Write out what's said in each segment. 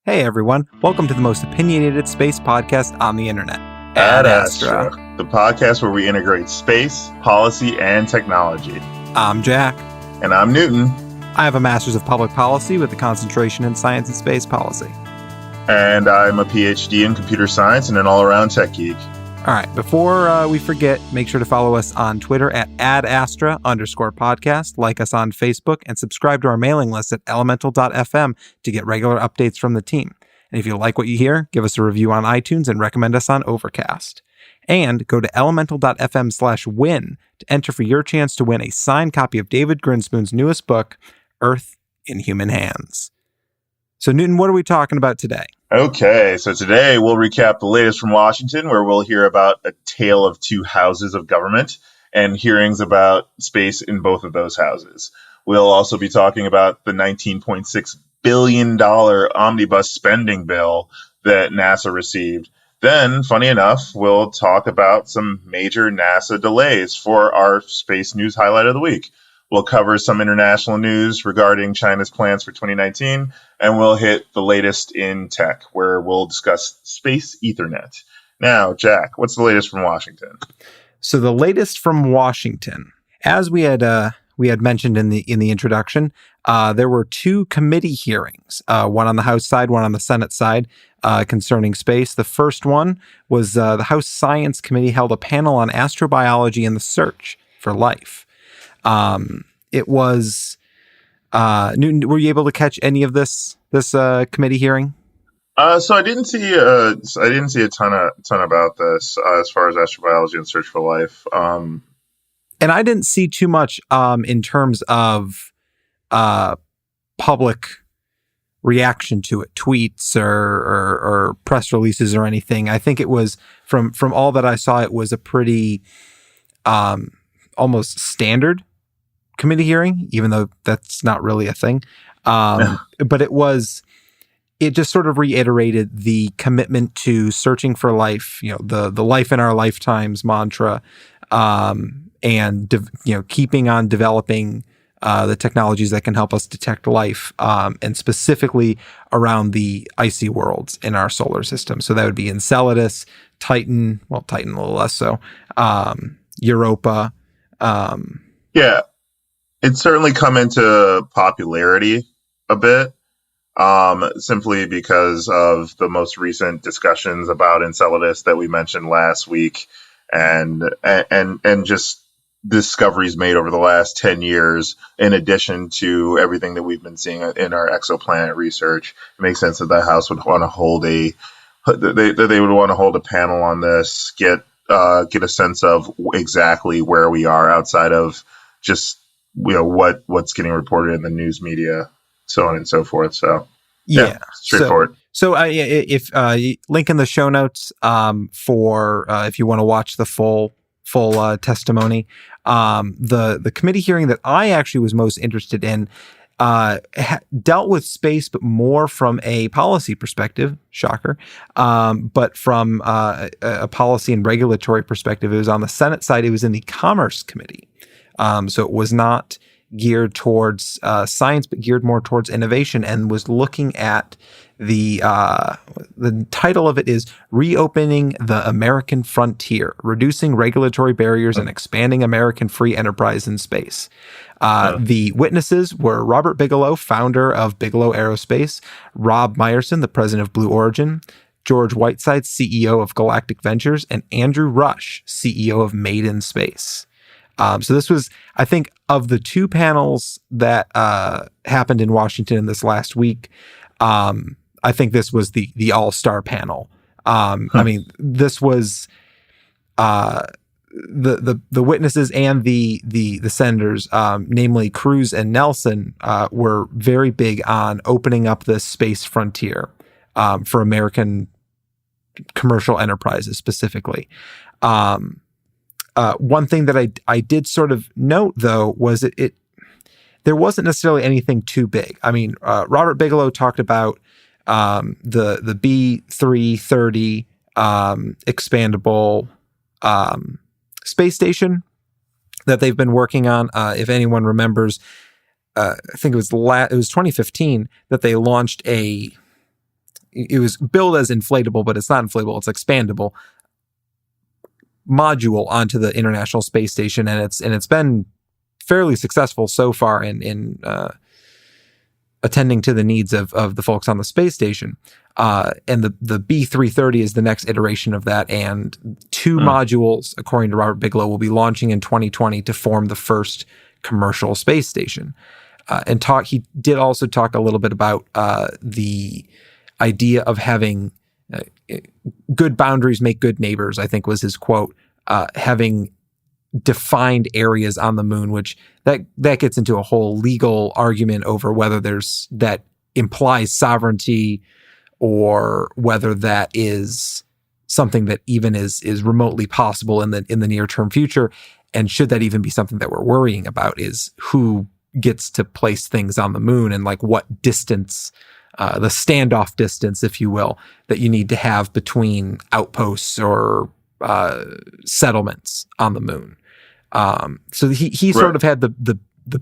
Hey everyone, welcome to the most opinionated space podcast on the internet, Ad Astra, the podcast where we integrate space, policy, and technology. I'm Jack. And I'm Newton. I have a Master's of Public Policy with a concentration in Science and Space Policy. And I'm a PhD in Computer Science and an all-around tech geek. All right, before we forget, make sure to follow us on Twitter at @AdAstra_podcast, like us on Facebook, and subscribe to our mailing list at elemental.fm to get regular updates from the team. And if you like what you hear, give us a review on iTunes and recommend us on Overcast. And go to elemental.fm/win to enter for your chance to win a signed copy of David Grinspoon's newest book, Earth in Human Hands. So Newton, what are we talking about today? Okay, so today we'll recap the latest from Washington, where we'll hear about a tale of two houses of government and hearings about space in both of those houses. We'll also be talking about the $19.6 billion omnibus spending bill that NASA received. Then, funny enough, we'll talk about some major NASA delays for our space news highlight of the week. We'll cover some international news regarding China's plans for 2019, and we'll hit the latest in tech, where we'll discuss space Ethernet. Now, Jack, what's the latest from Washington? So the latest from Washington, as we had mentioned in the introduction, there were two committee hearings, one on the House side, one on the Senate side, concerning space. The first one was the House Science Committee held a panel on astrobiology and the search for life. It was Newton. Were you able to catch any of this committee hearing? So I didn't see a ton about this as far as astrobiology and search for life. And I didn't see too much in terms of public reaction to it, tweets or press releases or anything. I think it was from all that I saw, it was a pretty almost standard committee hearing, even though that's not really a thing. But it just sort of reiterated the commitment to searching for life, the life in our lifetimes mantra, and keeping on developing the technologies that can help us detect life, and specifically around the icy worlds in our solar system. So that would be Enceladus, Titan a little less so, Europa. Yeah, it's certainly come into popularity a bit, simply because of the most recent discussions about Enceladus that we mentioned last week, and just discoveries made over the last 10 years, in addition to everything that we've been seeing in our exoplanet research. It makes sense that the House would want to hold they would want to hold a panel on this, get a sense of exactly where we are outside of just what's getting reported in the news media, so on and so forth. So yeah, straightforward. So if link in the show notes for if you want to watch the full testimony. The committee hearing that I actually was most interested in dealt with space, but more from a policy perspective, shocker, but from a policy and regulatory perspective. It was on the Senate side. It was in the Commerce Committee. So it was not geared towards science, but geared more towards innovation, and was looking at the title of it is Reopening the American Frontier, Reducing Regulatory Barriers and Expanding American Free Enterprise in Space. The witnesses were Robert Bigelow, founder of Bigelow Aerospace, Rob Meyerson, the president of Blue Origin, George Whiteside, CEO of Galactic Ventures, and Andrew Rush, CEO of Made in Space. So this was, I think, of the two panels that happened in Washington this last week, I think this was the all-star panel. I mean, this was the witnesses and the senators, namely Cruz and Nelson, were very big on opening up this space frontier for American commercial enterprises specifically. One thing that I did sort of note, though, was there wasn't necessarily anything too big. I mean, Robert Bigelow talked about the B330 expandable space station that they've been working on. If anyone remembers, I think it was 2015 that they launched a it was billed as inflatable, but it's not inflatable, it's expandable module onto the International Space Station, and it's been fairly successful so far in attending to the needs of the folks on the space station. And the B330 is the next iteration of that, and two modules, according to Robert Bigelow, will be launching in 2020 to form the first commercial space station. He did also talk a little bit about the idea of having good boundaries make good neighbors, I think was his quote, having defined areas on the moon, which that gets into a whole legal argument over whether that implies sovereignty or whether that is something that even is remotely possible in the near term future. And should that even be something that we're worrying about, is who gets to place things on the moon and like what distance, the standoff distance, if you will, that you need to have between outposts or settlements on the moon. So he sort of had the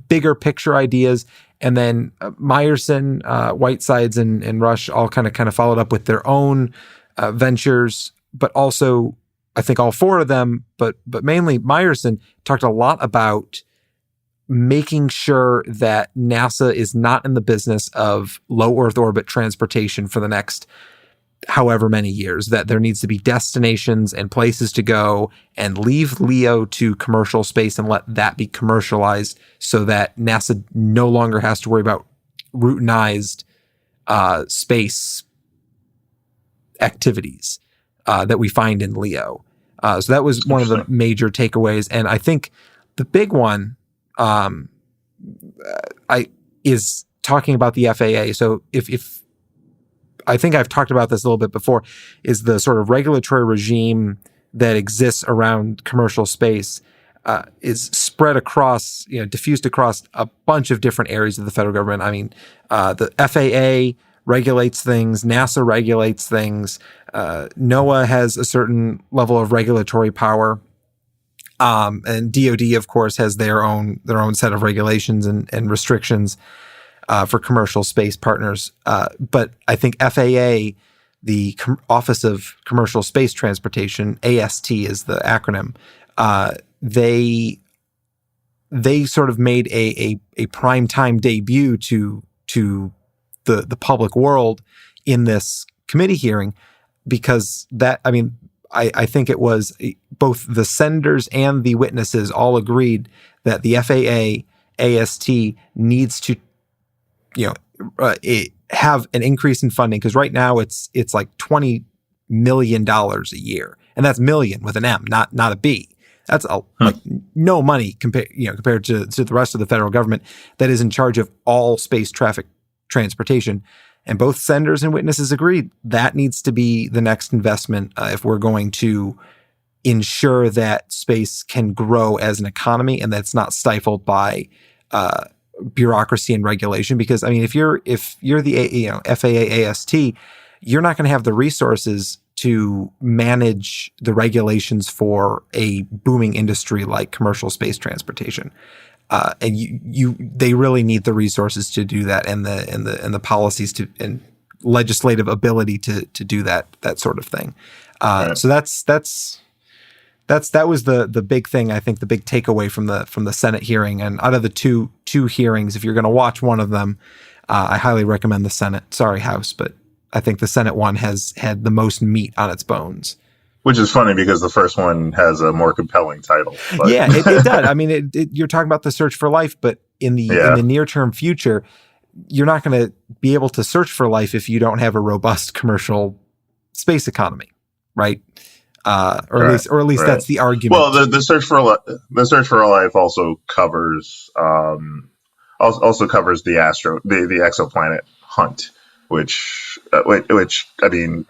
bigger picture ideas, and then Meyerson, Whitesides, and Rush all kind of followed up with their own ventures, but also I think all four of them, but mainly Meyerson, talked a lot about making sure that NASA is not in the business of low Earth orbit transportation for the next however many years, that there needs to be destinations and places to go, and leave LEO to commercial space and let that be commercialized so that NASA no longer has to worry about routinized space activities that we find in LEO. So that was one of the major takeaways. And I think the big one is talking about the FAA. So if I think I've talked about this a little bit before, is the sort of regulatory regime that exists around commercial space is spread across, diffused across a bunch of different areas of the federal government. I mean, the FAA regulates things, NASA regulates things, NOAA has a certain level of regulatory power. And DoD, of course, has their own set of regulations and restrictions for commercial space partners. But I think FAA, the Office of Commercial Space Transportation, AST is the acronym, they sort of made a primetime debut to the public world in this committee hearing, because I think it was both the senators and the witnesses all agreed that the FAA AST needs to, have an increase in funding, because right now it's like $20 million a year, and that's million with an M, not a B. That's like no money compared to the rest of the federal government that is in charge of all space traffic transportation. And both senators and witnesses agreed that needs to be the next investment if we're going to ensure that space can grow as an economy and that's not stifled by bureaucracy and regulation. Because I mean, if you're the FAA AST, you're not going to have the resources to manage the regulations for a booming industry like commercial space transportation. And they really need the resources to do that, and the policies and legislative ability to do that sort of thing. Right. So that was the big thing. I think the big takeaway from the Senate hearing. And out of the two hearings, if you're going to watch one of them, I highly recommend the Senate. Sorry, House, but I think the Senate one has had the most meat on its bones. Which is funny because the first one has a more compelling title. But. Yeah, it does. I mean, you're talking about the search for life, but in the near-term future, you're not going to be able to search for life if you don't have a robust commercial space economy, right? Or at least that's the argument. Well, the search for life also covers the exoplanet hunt, which I mean.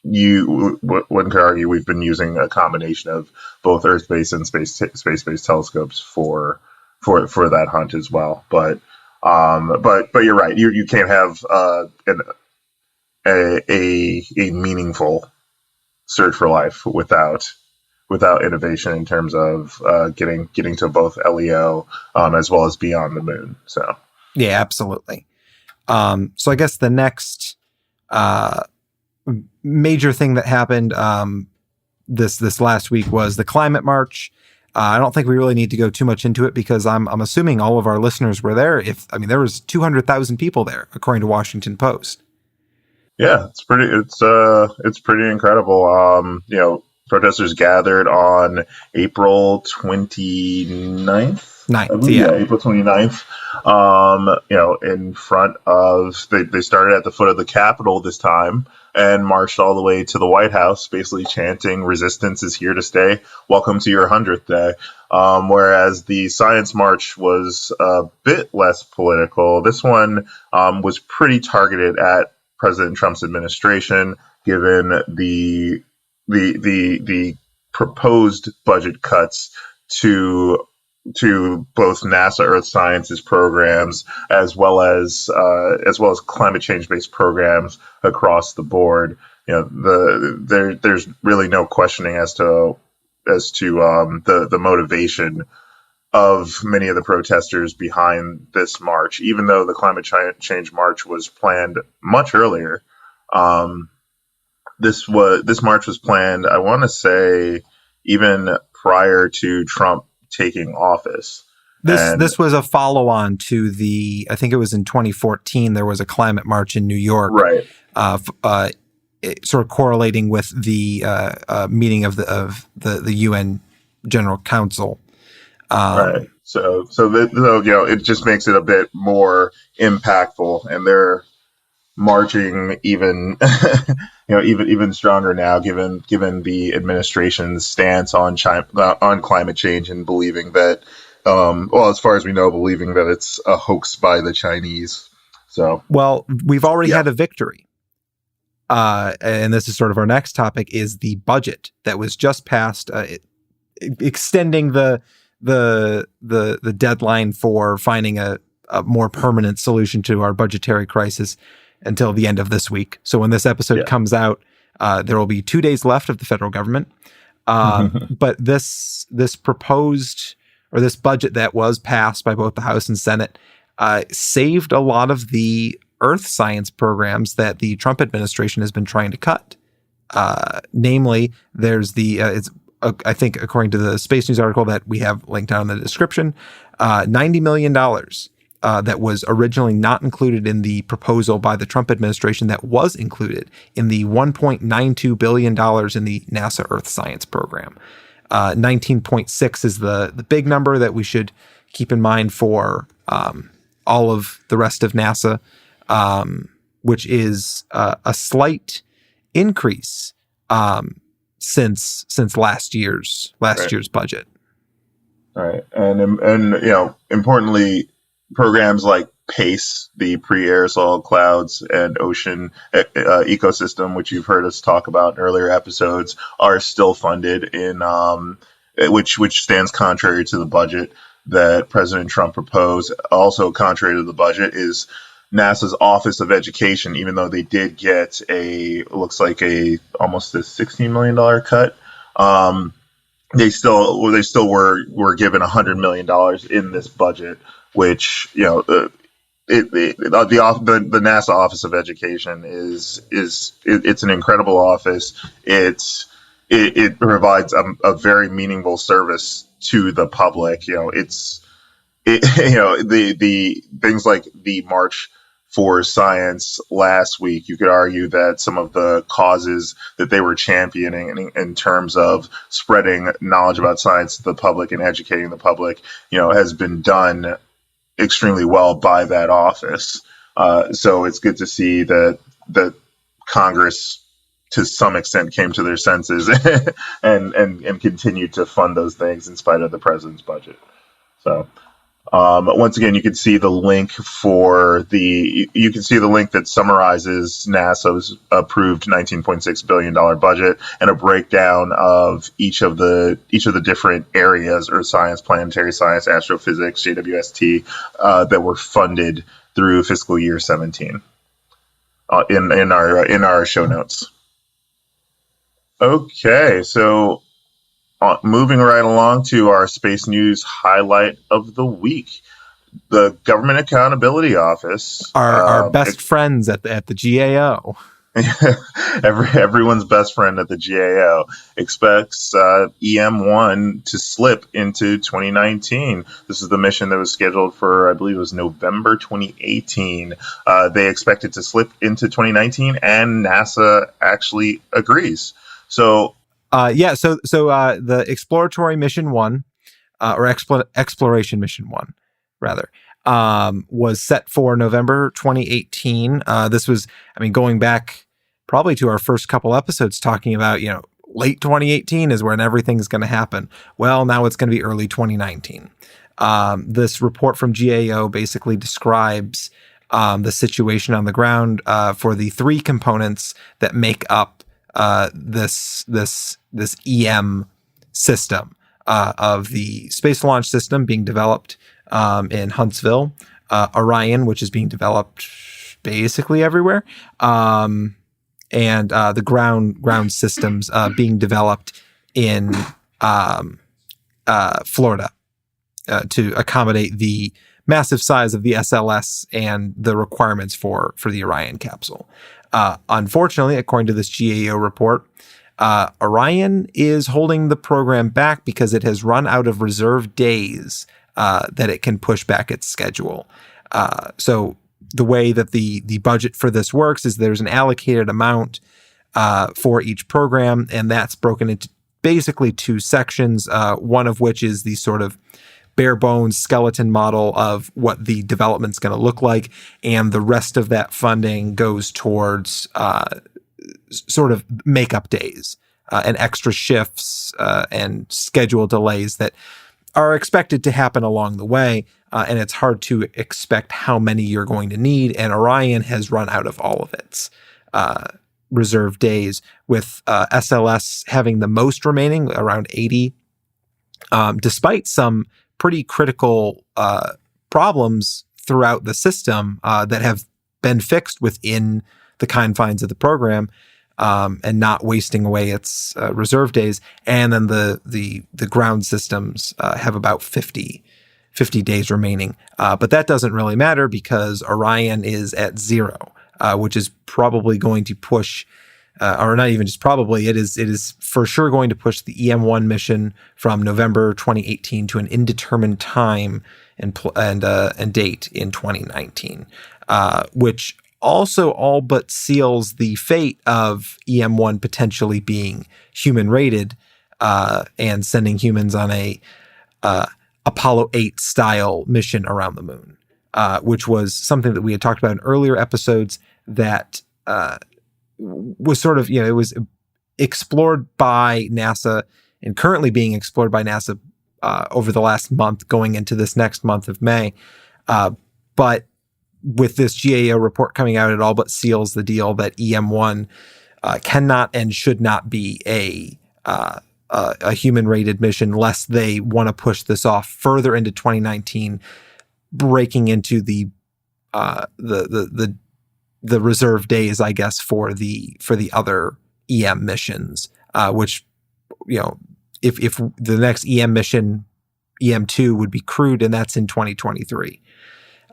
One could argue we've been using a combination of both Earth-based and space-based telescopes for that hunt as well. But you're right. You can't have a meaningful search for life without innovation in terms of getting to both LEO as well as beyond the moon. So yeah, absolutely. So I guess the next major thing that happened this last week was the climate march. I don't think we really need to go too much into it because I'm assuming all of our listeners were there. There was 200,000 people there, according to Washington Post. Yeah, it's pretty incredible. Protesters gathered on April 29th. April 29th. In front of, they started at the foot of the Capitol this time and marched all the way to the White House, basically chanting, "Resistance is here to stay. Welcome to your 100th day." Whereas the Science March was a bit less political. This one was pretty targeted at President Trump's administration, given the proposed budget cuts to both NASA Earth Sciences programs as well as climate change based programs across the board. There's really no questioning as to the motivation of many of the protesters behind this march, even though the climate change march was planned much earlier. This march was planned, I want to say, even prior to Trump taking office. This was a follow-on to I think it was in 2014, there was a climate march in New York. Right. Sort of correlating with the meeting of the UN General Council. Right. So it just makes it a bit more impactful, and they're marching even even stronger now, given the administration's stance on climate change and believing that, as far as we know, believing that it's a hoax by the Chinese. So, well, we've already had a victory, and this is sort of our next topic: is the budget that was just passed, extending the deadline for finding a more permanent solution to our budgetary crisis until the end of this week. So when this episode comes out, there will be 2 days left of the federal government. But this proposed, or this budget that was passed by both the House and Senate, saved a lot of the earth science programs that the Trump administration has been trying to cut. Namely, there's I think according to the Space News article that we have linked down in the description, $90 million that was originally not included in the proposal by the Trump administration that was included in the $1.92 billion in the NASA Earth Science program. 19.6 is the big number that we should keep in mind for all of the rest of NASA, which is a slight increase since last year's budget. All right, and importantly, programs like PACE, the pre-aerosol clouds and ocean ecosystem, which you've heard us talk about in earlier episodes, are still funded which stands contrary to the budget that President Trump proposed. Also contrary to the budget is NASA's Office of Education, even though they did get almost a $16 million cut. They still were given $100 million in this budget, which the NASA Office of Education it's an incredible office. It provides a very meaningful service to the public. The things like the March for Science last week, you could argue that some of the causes that they were championing in terms of spreading knowledge about science to the public and educating the public, has been done extremely well by that office. So it's good to see that Congress, to some extent, came to their senses and continued to fund those things in spite of the president's budget. So once again, you can see the link that summarizes NASA's approved $19.6 billion budget and a breakdown of each of the different areas: Earth science, planetary science, astrophysics, JWST, that were funded through fiscal year 17 in our show notes. Okay, so moving right along to our space news highlight of the week. The Government Accountability Office, our best friends at the GAO. Everyone's best friend at the GAO expects EM-1 to slip into 2019. This is the mission that was scheduled for, I believe it was November 2018. They expect it to slip into 2019, and NASA actually agrees. So, the exploratory mission 1, or exploration mission 1, rather, was set for November 2018. This was, going back probably to our first couple episodes talking about, late 2018 is when everything's going to happen. Well, now it's going to be early 2019. This report from GAO basically describes the situation on the ground for the three components that make up this EM system of the Space Launch System being developed in Huntsville, Orion, which is being developed basically everywhere, and the ground systems being developed in Florida to accommodate the massive size of the SLS and the requirements for the Orion capsule. Unfortunately, according to this GAO report, Orion is holding the program back because it has run out of reserve days that it can push back its schedule. So the way that the budget for this works is there's an allocated amount for each program, and that's broken into basically two sections, one of which is the sort of bare bones skeleton model of what the development's going to look like, and the rest of that funding goes towards sort of makeup days and extra shifts and schedule delays that are expected to happen along the way, and it's hard to expect how many you're going to need, and Orion has run out of all of its reserve days, with SLS having the most remaining, around 80, despite some pretty critical problems throughout the system that have been fixed within the confines of the program, and not wasting away its reserve days. And then the ground systems have about 50 days remaining. But that doesn't really matter because Orion is at 0, which is probably going to push, or not even just probably, it is for sure going to push the EM-1 mission from November 2018 to an indeterminate time and date in 2019, which also all but seals the fate of EM-1 potentially being human rated and sending humans on a Apollo 8 style mission around the moon, which was something that we had talked about in earlier episodes that was sort of, it was explored by NASA and currently being explored by NASA over the last month, going into this next month of May. But with this GAO report coming out, it all but seals the deal that EM-1 cannot and should not be a human-rated mission, lest they want to push this off further into 2019, breaking into the reserve days, I guess, for the other EM missions, which, if the next EM mission, EM-2, would be crewed, and that's in 2023.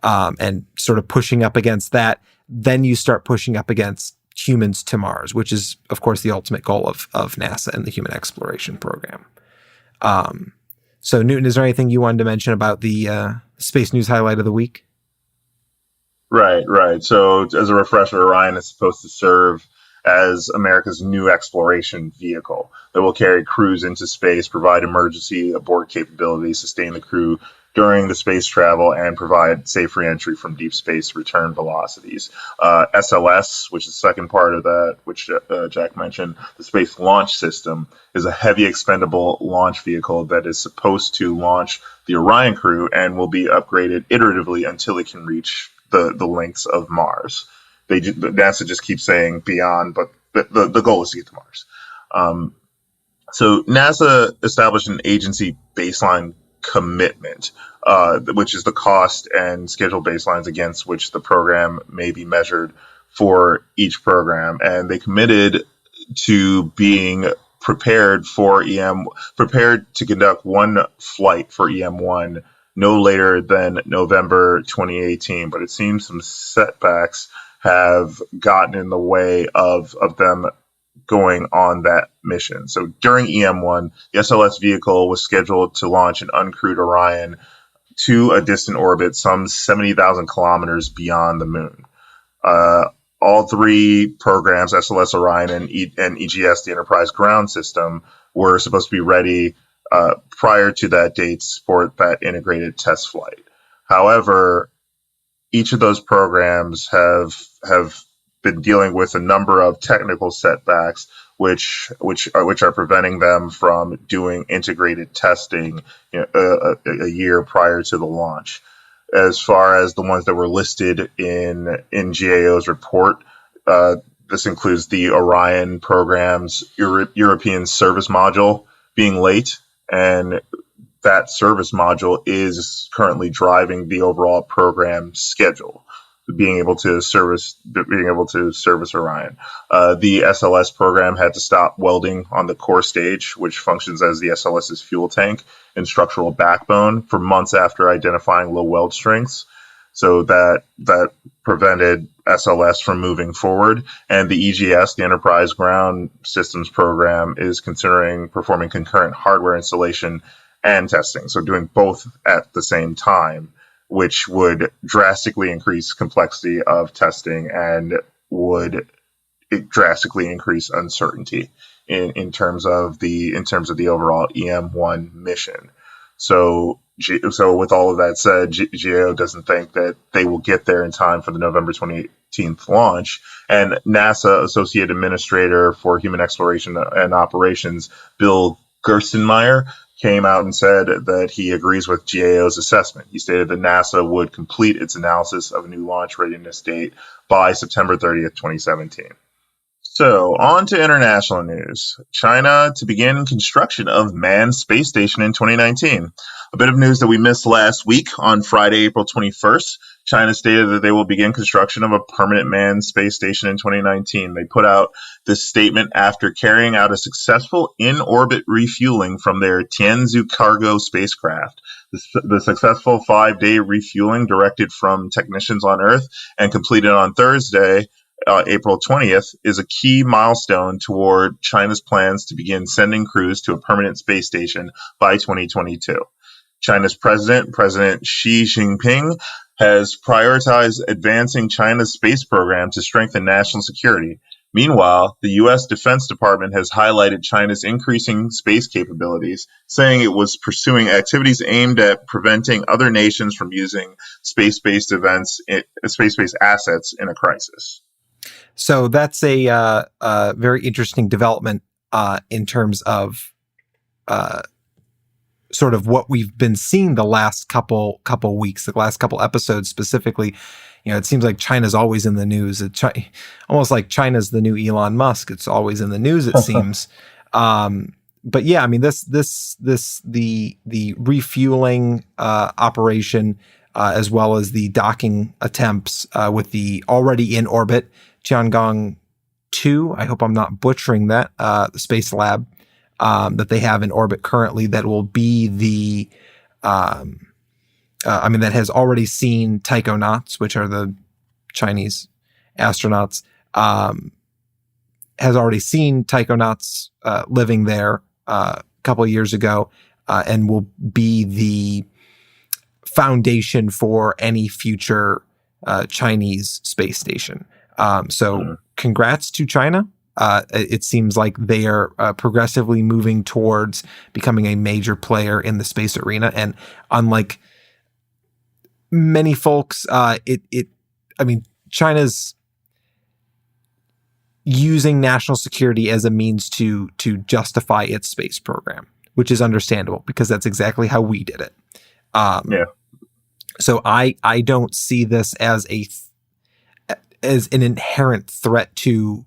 And sort of pushing up against that, then you start pushing up against humans to Mars, which is, of course, the ultimate goal of NASA and the human exploration program. So, Newton, is there anything you wanted to mention about the space news highlight of the week? Right. So, as a refresher, Orion is supposed to serve as America's new exploration vehicle that will carry crews into space, provide emergency abort capabilities, sustain the crew during the space travel, and provide safe reentry from deep space return velocities. SLS, which is the second part of that, which Jack mentioned, the Space Launch System, is a heavy expendable launch vehicle that is supposed to launch the Orion crew and will be upgraded iteratively until it can reach the lengths of Mars. NASA just keeps saying beyond, but the goal is to get to Mars. So NASA established an agency baseline commitment, which is the cost and schedule baselines against which the program may be measured for each program. And they committed to being prepared to conduct one flight for EM-1 no later than November 2018. But it seems some setbacks have gotten in the way of them going on that mission. So during EM-1, the SLS vehicle was scheduled to launch an uncrewed Orion to a distant orbit some 70,000 kilometers beyond the moon. All three programs, SLS Orion and EGS, the Enterprise Ground System, were supposed to be ready prior to that date to support that integrated test flight. However, each of those programs have been dealing with a number of technical setbacks, which are preventing them from doing integrated testing, a year prior to the launch. As far as the ones that were listed in GAO's report, this includes the Orion program's European service module being late, and that service module is currently driving the overall program schedule, being able to service Orion. The SLS program had to stop welding on the core stage, which functions as the SLS's fuel tank and structural backbone, for months after identifying low weld strengths. So that prevented SLS from moving forward. And the EGS, the Enterprise Ground Systems program, is considering performing concurrent hardware installation and testing, so doing both at the same time, which would drastically increase complexity of testing and would drastically increase uncertainty in terms of the overall EM-1 mission. So with all of that said, GAO doesn't think that they will get there in time for the November 2018 launch. And NASA Associate Administrator for Human Exploration and Operations, Bill Gerstenmaier, came out and said that he agrees with GAO's assessment. He stated that NASA would complete its analysis of a new launch readiness date by September 30th, 2017. So, on to international news. China to begin construction of manned space station in 2019. A bit of news that we missed last week. On Friday, April 21st, China stated that they will begin construction of a permanent manned space station in 2019. They put out this statement after carrying out a successful in-orbit refueling from their Tianzhou cargo spacecraft. The successful 5-day refueling, directed from technicians on Earth and completed on Thursday, April 20th, is a key milestone toward China's plans to begin sending crews to a permanent space station by 2022. China's President Xi Jinping, has prioritized advancing China's space program to strengthen national security. Meanwhile, the U.S. Defense Department has highlighted China's increasing space capabilities, saying it was pursuing activities aimed at preventing other nations from using space-based assets in a crisis. So that's a very interesting development in terms of sort of what we've been seeing the last couple weeks, the last couple episodes specifically. It seems like China's always in the news. Almost like China's the new Elon Musk. It's always in the news, it seems. But yeah, I mean, the refueling operation, as well as the docking attempts with the already in orbit Tiangong 2. I hope I'm not butchering that. The space lab that they have in orbit currently, that will be the that has already seen taikonauts, which are the Chinese astronauts, has already seen taikonauts living there a couple of years ago, and will be the foundation for any future Chinese space station. So congrats to China. It seems like they are progressively moving towards becoming a major player in the space arena. And unlike many folks, China's using national security as a means to justify its space program, which is understandable because that's exactly how we did it. So I don't see this as an inherent threat to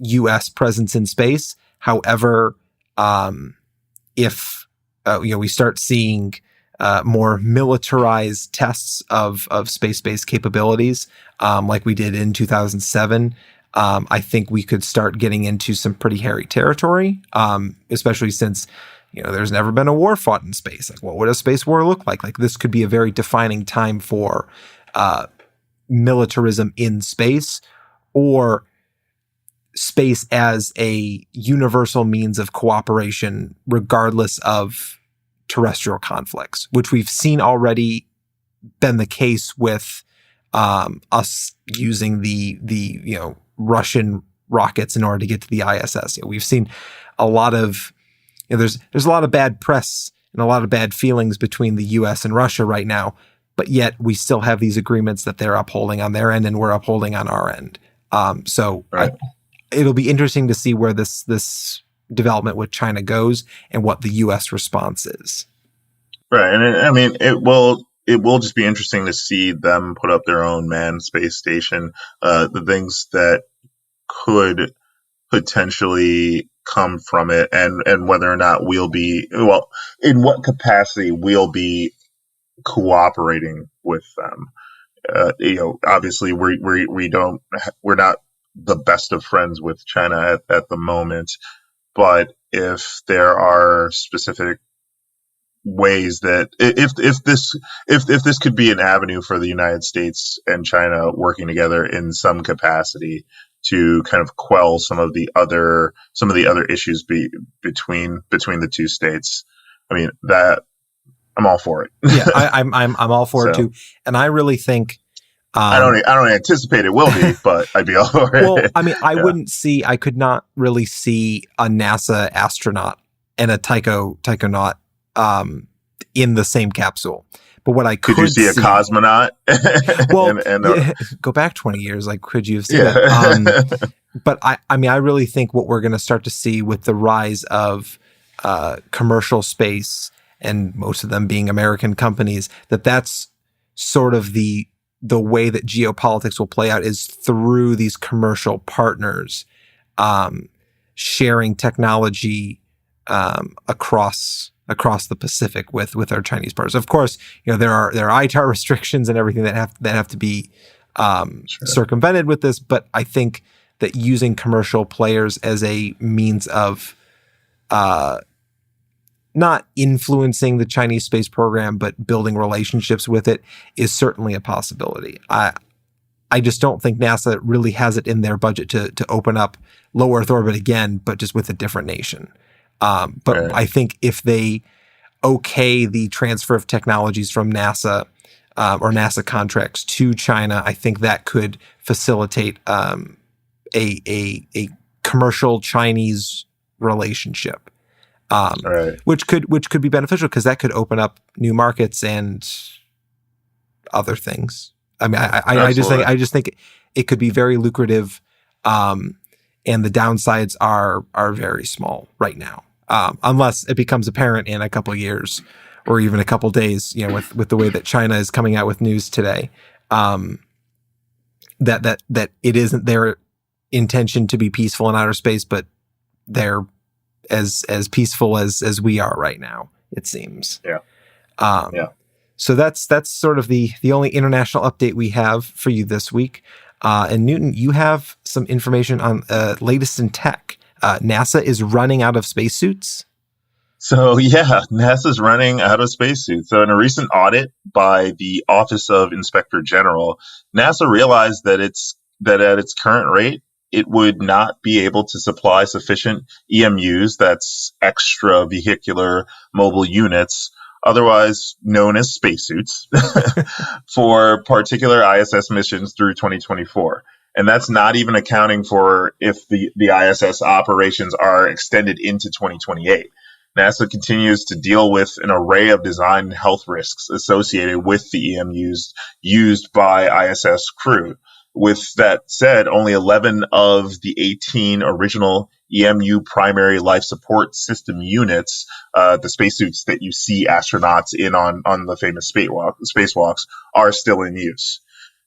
U.S. presence in space. However, if we start seeing more militarized tests of space-based capabilities, like we did in 2007, I think we could start getting into some pretty hairy territory, especially since there's never been a war fought in space. Like, what would a space war look like? Like, this could be a very defining time for militarism in space, or space as a universal means of cooperation, regardless of terrestrial conflicts, which we've seen already been the case with us using the Russian rockets in order to get to the ISS. We've seen a lot of there's a lot of bad press and a lot of bad feelings between the U.S. and Russia right now, but yet we still have these agreements that they're upholding on their end and we're upholding on our end. It'll be interesting to see where this development with China goes and what the U.S. response is. Right, and it will just be interesting to see them put up their own manned space station. The things that could potentially come from it, and whether or not in what capacity we'll be cooperating with them. Obviously we're not the best of friends with China at the moment, but if there are specific ways that if this could be an avenue for the United States and China working together in some capacity to kind of quell some of the other issues between the two states, that I'm all for it. Yeah, I'm all for it too, and I really think I don't anticipate it will be, but I'd be all for it. Well, I could not really see a NASA astronaut and a taikonaut in the same capsule. But what I could you see a cosmonaut? Well, go back 20 years. Like, could you have seen it? But I really think what we're going to start to see with the rise of commercial space, and most of them being American companies, that's sort of the way that geopolitics will play out, is through these commercial partners sharing technology across the Pacific with our Chinese partners. Of course, there are ITAR restrictions and everything that have to be circumvented with this. But I think that using commercial players as a means of not influencing the Chinese space program, but building relationships with it is certainly a possibility. I just don't think NASA really has it in their budget to open up low Earth orbit again, but just with a different nation. But I think if they okay the transfer of technologies from NASA or NASA contracts to China, I think that could facilitate a commercial Chinese relationship, which could be beneficial because that could open up new markets and other things. I just think it could be very lucrative, and the downsides are very small right now. Unless it becomes apparent in a couple of years or even a couple of days, with the way that China is coming out with news today, that it isn't their intention to be peaceful in outer space, but they're as peaceful as we are right now, it seems. Yeah. So that's sort of the only international update we have for you this week. And Newton, you have some information on latest in tech. NASA is running out of spacesuits. So yeah, NASA's running out of spacesuits. So in a recent audit by the Office of Inspector General, NASA realized that at its current rate, it would not be able to supply sufficient EMUs, that's extravehicular mobile units, otherwise known as spacesuits, for particular ISS missions through 2024. And that's not even accounting for if the ISS operations are extended into 2028. NASA continues to deal with an array of design and health risks associated with the EMUs used by ISS crew. With that said, only 11 of the 18 original EMU primary life support system units, the spacesuits that you see astronauts in on the famous spacewalks, are still in use.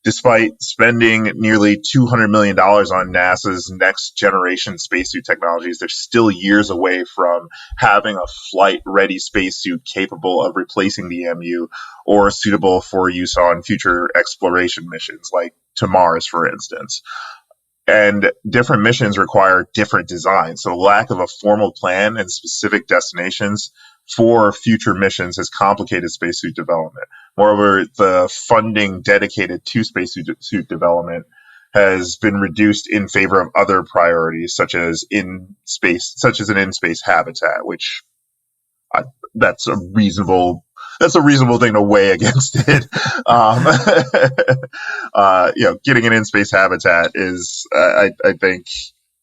Despite spending nearly $200 million on NASA's next generation spacesuit technologies, they're still years away from having a flight-ready spacesuit capable of replacing the EMU or suitable for use on future exploration missions, like to Mars, for instance. And different missions require different designs, so lack of a formal plan and specific destinations for future missions has complicated spacesuit development. Moreover, the funding dedicated to spacesuit development has been reduced in favor of other priorities, such as an in-space habitat, which that's a reasonable thing to weigh against it. Getting an in-space habitat is, I think,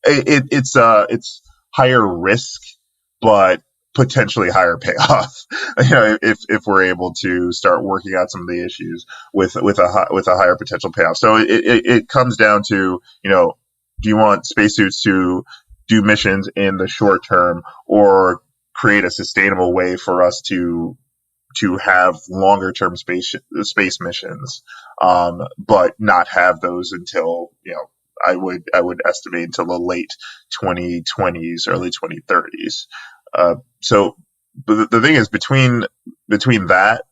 it's higher risk, but potentially higher payoff. If we're able to start working out some of the issues with a higher potential payoff. So it comes down to, do you want spacesuits to do missions in the short term, or create a sustainable way for us to have longer term space missions, but not have those until, I would estimate until the late 2020s, early 2030s. So the thing is, between that,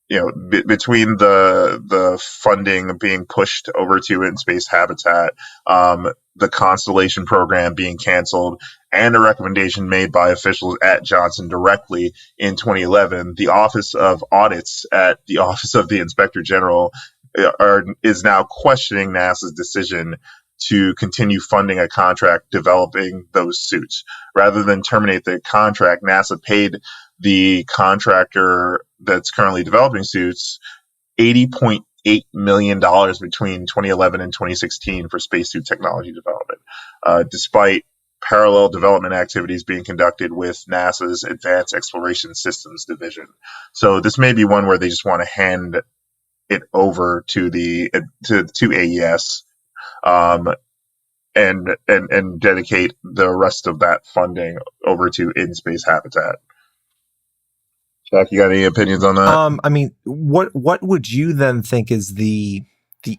between the funding being pushed over to in-space habitat, the Constellation program being canceled, and a recommendation made by officials at Johnson directly in 2011, the Office of Audits at the Office of the Inspector General is now questioning NASA's decision to continue funding a contract developing those suits. Rather than terminate the contract, NASA paid the contractor that's currently developing suits $80.8 million between 2011 and 2016 for spacesuit technology development, despite parallel development activities being conducted with NASA's Advanced Exploration Systems Division. So this may be one where they just want to hand it over to AES, and dedicate the rest of that funding over to in-space habitat. Jack, you got any opinions on that? I mean, what would you then think is the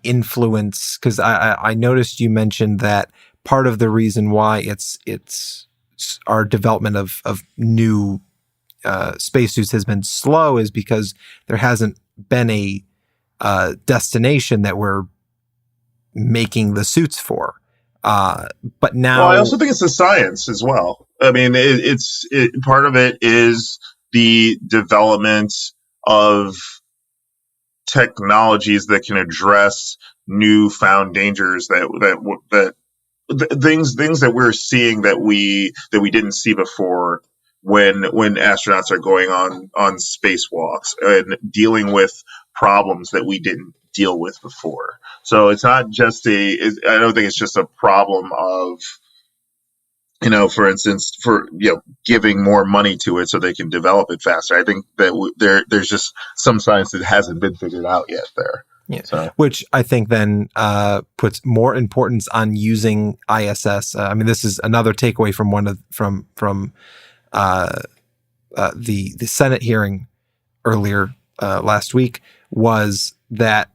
influence? Because I noticed you mentioned that part of the reason why it's our development of new spacesuits has been slow is because there hasn't been a destination that we're making the suits for. But now, well, I also think it's the science as well. I mean, part of it is the development of technologies that can address newfound dangers that things that we're seeing that we didn't see before when astronauts are going on spacewalks and dealing with problems that we didn't deal with before. So it's not just I don't think it's just a problem of, for instance, giving more money to it so they can develop it faster. I think that there's just some science that hasn't been figured out yet there. Yeah. So. Which I think then puts more importance on using ISS. I mean, this is another takeaway from the Senate hearing earlier last week, was that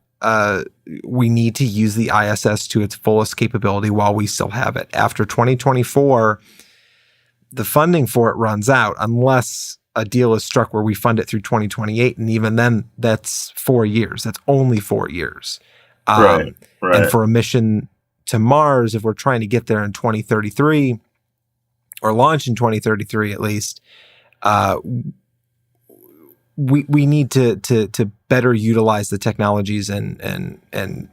we need to use the ISS to its fullest capability while we still have it. After 2024, the funding for it runs out unless a deal is struck where we fund it through 2028. And even then, that's 4 years. That's only 4 years. Right. And for a mission to Mars, if we're trying to get there in 2033 or launch in 2033 at least, we need to better utilize the technologies and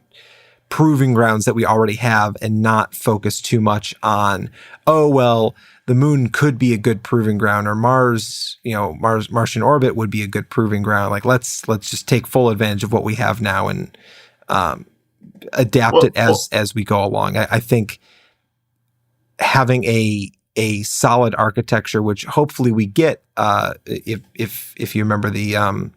proving grounds that we already have, and not focus too much on, the moon could be a good proving ground, or Martian orbit would be a good proving ground. Like let's just take full advantage of what we have now and adapt it as we go along. I think having a solid architecture, which hopefully we get, if you remember the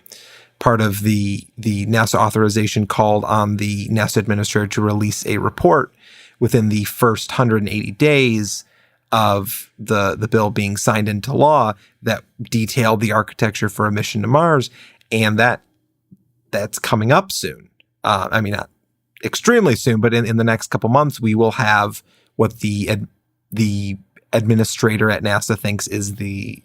part of the NASA authorization called on the NASA administrator to release a report within the first 180 days of the bill being signed into law that detailed the architecture for a mission to Mars, and that's coming up soon. I mean, not extremely soon, but in the next couple months, we will have what the administrator at NASA thinks is the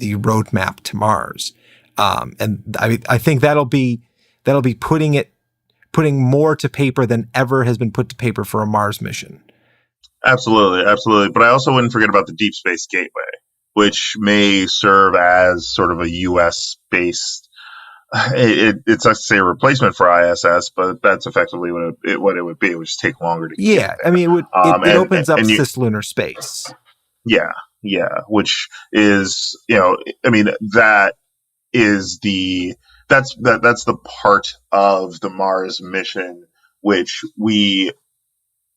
roadmap to Mars. And I think that'll be putting more to paper than ever has been put to paper for a Mars mission. Absolutely. But I also wouldn't forget about the Deep Space Gateway. which may serve as sort of a U.S. based. It's not to say a replacement for ISS, but that's effectively what it would be. It would just take longer to get there. I mean, it opens up cislunar space. Yeah, which is, I mean, that's the part of the Mars mission which we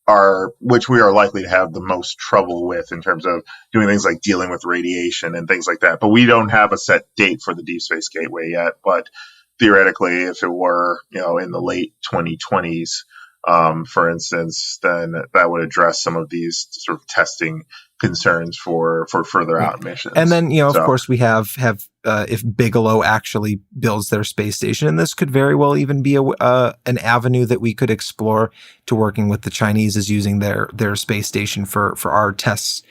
are likely to have the most trouble with in terms of doing things like dealing with radiation and things like that. But we don't have a set date for the Deep Space Gateway yet. But theoretically, if it were, in the late 2020s, for instance, then that would address some of these sort of testing concerns for further out missions. And then, of course, we have if Bigelow actually builds their space station, and this could very well even be an avenue that we could explore to working with the Chinese is using their space station for our tests.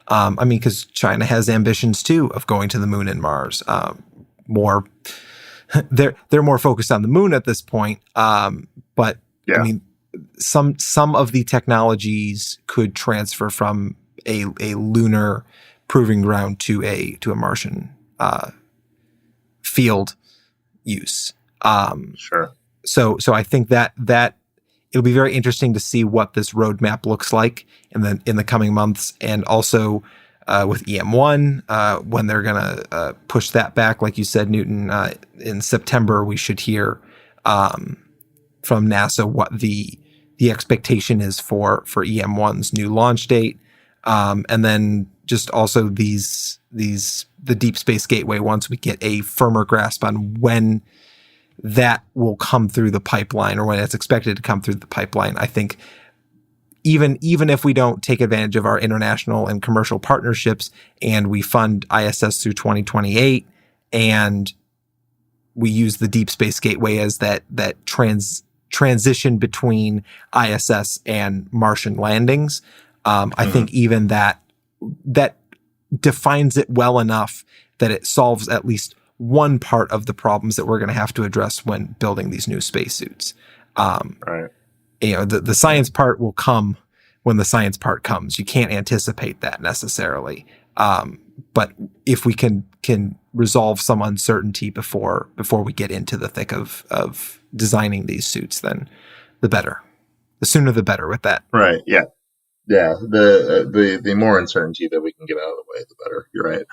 I mean, because China has ambitions too of going to the moon and Mars. They're more focused on the moon at this point. But yeah. I mean, some of the technologies could transfer from a lunar proving ground to a Martian field use. Sure. So I think that it'll be very interesting to see what this roadmap looks like in the coming months, and also with EM-1 when they're gonna push that back, like you said, Newton. In September, we should hear from NASA what the expectation is for EM-1's new launch date. And then just also the Deep Space Gateway, once we get a firmer grasp on when that will come through the pipeline, or when it's expected to come through the pipeline. I think even if we don't take advantage of our international and commercial partnerships, and we fund ISS through 2028, and we use the Deep Space Gateway as that transition between ISS and Martian landings, I think even that defines it well enough that it solves at least one part of the problems that we're going to have to address when building these new spacesuits. Right. The science part will come when the science part comes. You can't anticipate that necessarily. But if we can resolve some uncertainty before we get into the thick of designing these suits, then the better. The sooner the better with that. Right. Yeah. Yeah. The more uncertainty that we can get out of the way, the better. You're right.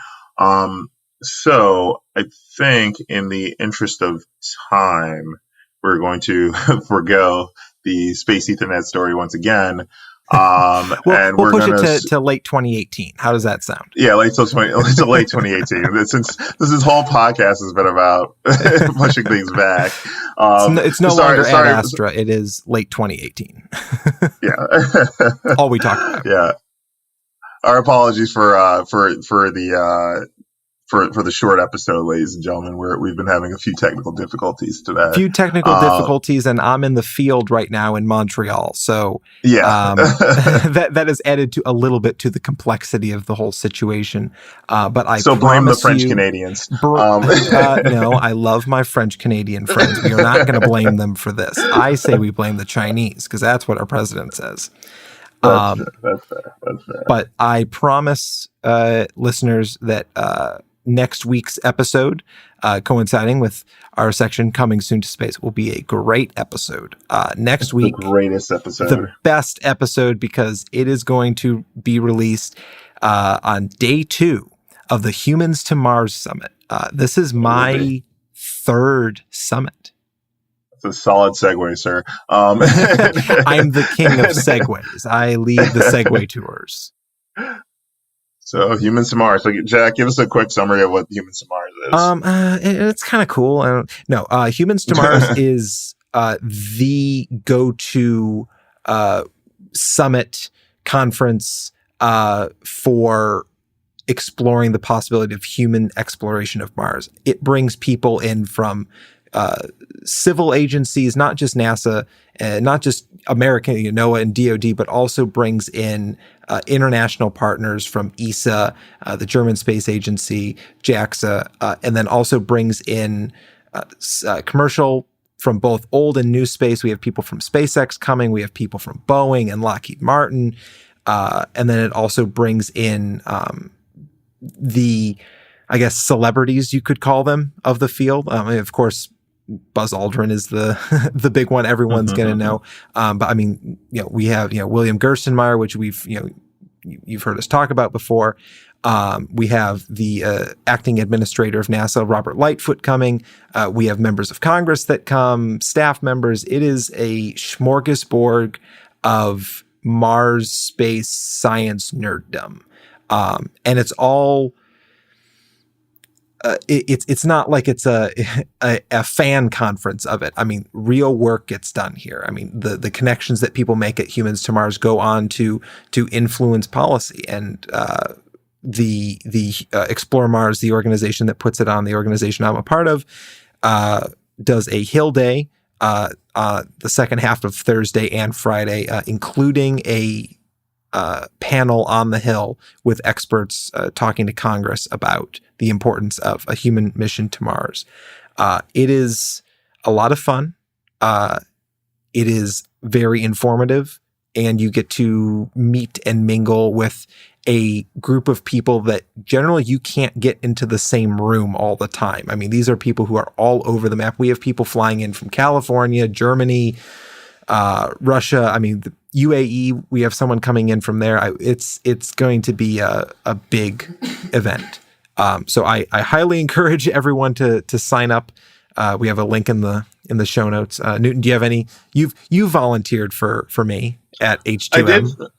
So I think in the interest of time, we're going to forego the Space Ethernet story once again. And we'll push it to late 2018. How does that sound? Yeah, late 2018. Since this whole podcast has been about pushing things back. It's no longer Ad Astra. It is late 2018. Yeah. All we talk about. Yeah. Our apologies for the short episode, ladies and gentlemen. We've been having a few technical difficulties today. Difficulties, and I'm in the field right now in Montreal, so yeah, that has added to a little bit to the complexity of the whole situation. But I blame the French Canadians. No, I love my French Canadian friends. We are not going to blame them for this. I say we blame the Chinese because that's what our president says. That's fair. But I promise listeners that next week's episode, coinciding with our section Coming Soon to Space, will be a great episode. Next week, the greatest episode, the best episode, because it is going to be released on day 2 of the Humans to Mars Summit. This is my third summit. It's a solid segue, sir. I'm the king of segues. I lead the segue tours. So, Humans to Mars. So, Jack, give us a quick summary of what Humans to Mars is. It's kind of cool. Humans to Mars is the go-to summit conference for exploring the possibility of human exploration of Mars. It brings people in from civil agencies, not just NASA, not just American, NOAA and DoD, but also brings in international partners from ESA, the German Space Agency, JAXA, and then also brings in commercial from both old and new space. We have people from SpaceX coming. We have people from Boeing and Lockheed Martin. And then it also brings in the, I guess, celebrities, you could call them, of the field. Of course, Buzz Aldrin is the the big one everyone's going to know. But I mean, we have, William Gerstenmaier, which you've heard us talk about before. We have the acting administrator of NASA, Robert Lightfoot, coming. We have members of Congress that come, staff members. It is a smorgasbord of Mars space science nerddom. And it's all, it's not like it's a fan conference of it. I memean, real work gets done here. I mean, the connections that people make at Humans to Mars go on to influence policy. And the Explore Mars, the organization that puts it on, the organization I'm a part of, does a Hill Day the second half of Thursday and Friday, including a panel on the Hill with experts talking to Congress about the importance of a human mission to Mars. It is a lot of fun. It is very informative, and you get to meet and mingle with a group of people that generally you can't get into the same room all the time. I mean, these are people who are all over the map. We have people flying in from California, Germany, Russia. I mean, the UAE, we have someone coming in from there. It's going to be a big event. So I highly encourage everyone to sign up. We have a link in the show notes. Newton, do you have any? You volunteered for me at H2M.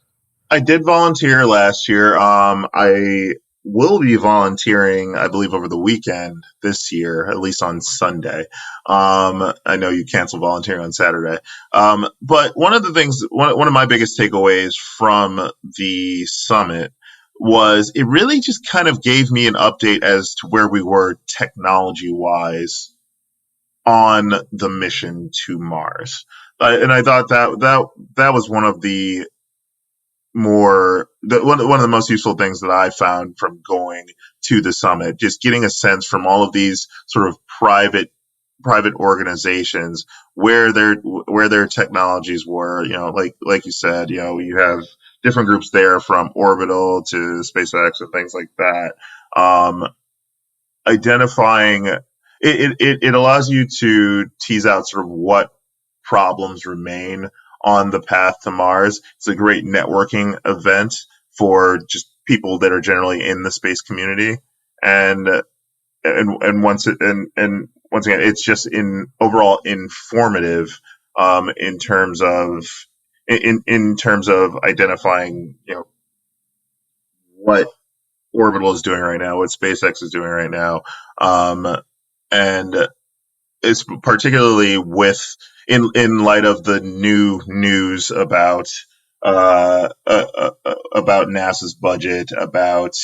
I did volunteer last year. I will be volunteering, I believe, over the weekend this year, at least on Sunday. I know you canceled volunteering on Saturday. But one of the things, one of my biggest takeaways from the summit was it really just kind of gave me an update as to where we were technology-wise on the mission to Mars. And I thought that was one of the one of the most useful things that I found from going to the summit, just getting a sense from all of these sort of private organizations where their technologies were. Like you said, you have different groups there from Orbital to SpaceX and things like that. Identifying it allows you to tease out sort of what problems remain on the path to Mars. It's a great networking event for just people that are generally in the space community, and once again, it's just overall informative in terms of identifying what Orbital is doing right now, what SpaceX is doing right now, and it's particularly in light of the new news about NASA's budget, about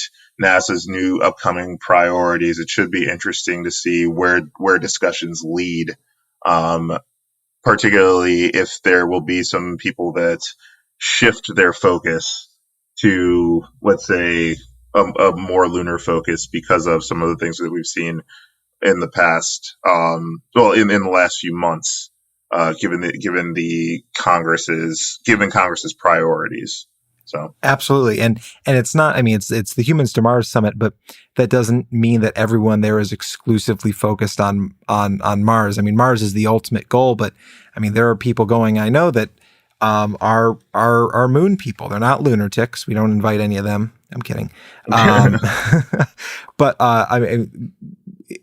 NASA's new upcoming priorities. It should be interesting to see where discussions lead, particularly if there will be some people that shift their focus to, let's say, a more lunar focus because of some of the things that we've seen in the past, in the last few months, given Congress's priorities. So absolutely, and it's not. I mean, it's the Humans to Mars Summit, but that doesn't mean that everyone there is exclusively focused on Mars. I mean, Mars is the ultimate goal, but I mean, there are people going. I know that are moon people. They're not lunatics. We don't invite any of them. I'm kidding. But I mean,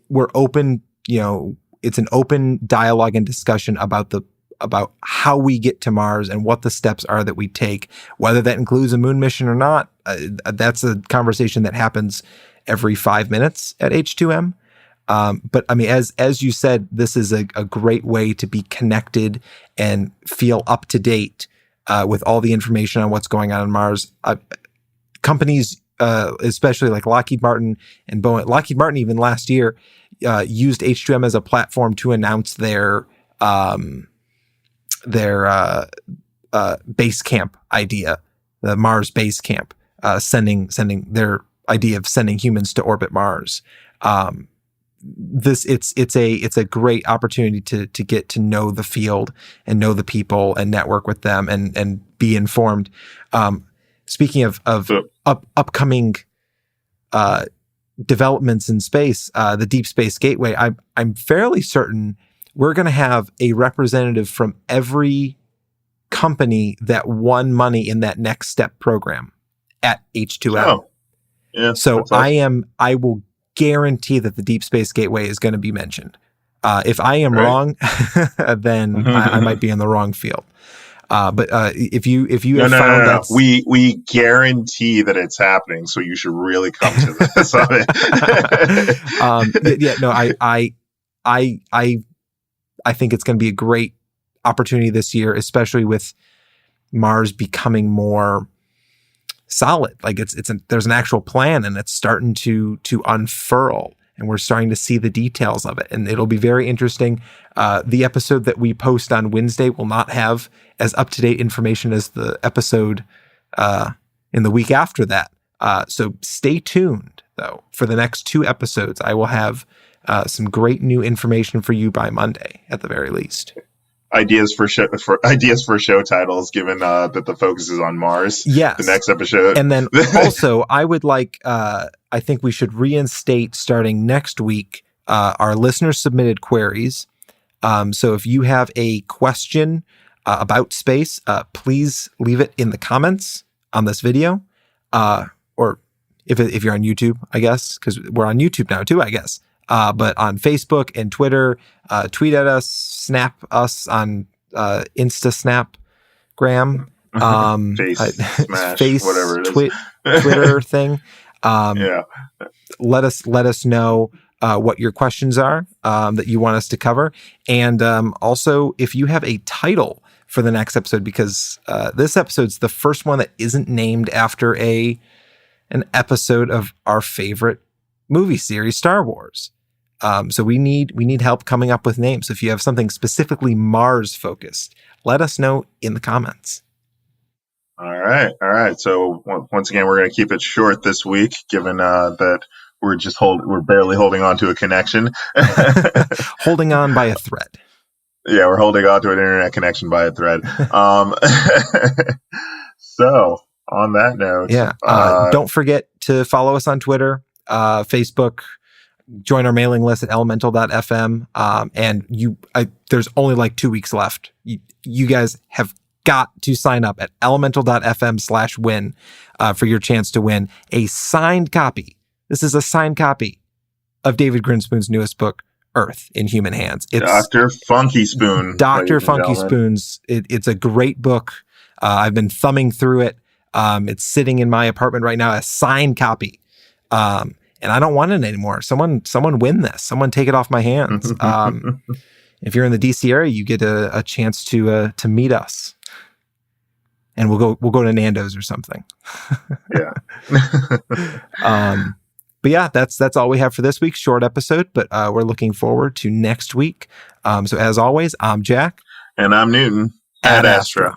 we're open. It's an open dialogue and discussion about how we get to Mars and what the steps are that we take, whether that includes a moon mission or not. That's a conversation that happens every 5 minutes at H2M. But I mean, as you said, this is a great way to be connected and feel up to date with all the information on what's going on Mars. Companies, especially like Lockheed Martin and Boeing. Lockheed Martin even last year used H2M as a platform to announce their base camp idea, the Mars base camp, sending their idea of sending humans to orbit Mars. It's a great opportunity to get to know the field and know the people and network with them and be informed. Speaking of upcoming developments in space, the Deep Space Gateway, I'm fairly certain we're going to have a representative from every company that won money in that Next Step program at H2M. Oh, yeah. So I will guarantee that the Deep Space Gateway is going to be mentioned. If I am wrong, then I might be in the wrong field. But if you have found that we guarantee that it's happening, so you should really come to the summit. I think it's going to be a great opportunity this year, especially with Mars becoming more solid. Like there's an actual plan, and it's starting to unfurl, and we're starting to see the details of it, and it'll be very interesting. The episode that we post on Wednesday will not have as up-to-date information as the episode in the week after that. So stay tuned, though. For the next 2 episodes, I will have some great new information for you by Monday, at the very least. Ideas for show titles, given that the focus is on Mars. Yes. The next episode. And then also, I would like, I think we should reinstate starting next week our listener submitted queries. So if you have a question about space, please leave it in the comments on this video, or if you're on YouTube, I guess, because we're on YouTube now too, I guess. But on Facebook and Twitter, tweet at us, snap us on Snapgram, Face, whatever it is. Twitter thing. Yeah. Let us know what your questions are that you want us to cover, and also if you have a title for the next episode, because this episode's the first one that isn't named after an episode of our favorite movie series, Star Wars. So we need help coming up with names. If you have something specifically Mars focused, let us know in the comments. All right. So once again, we're going to keep it short this week, given that we're barely holding on to a connection. Holding on by a thread. Yeah, we're holding on to an internet connection by a thread. So on that note, don't forget to follow us on Twitter, Facebook. Join our mailing list at elemental.fm. And there's only like 2 weeks left. You guys have got to sign up at elemental.fm/win for your chance to win a signed copy. This is a signed copy of David Grinspoon's newest book, Earth in Human Hands. It's Dr. FunkySpoon. Dr. FunkySpoon's. It's a great book. I've been thumbing through it. It's sitting in my apartment right now, a signed copy. And I don't want it anymore. Someone win this. Someone take it off my hands. If you're in the DC area, you get a chance to meet us, and we'll go to Nando's or something. Yeah. But yeah, that's all we have for this week's short episode. But we're looking forward to next week. So as always, I'm Jack, and I'm Newton at Astro.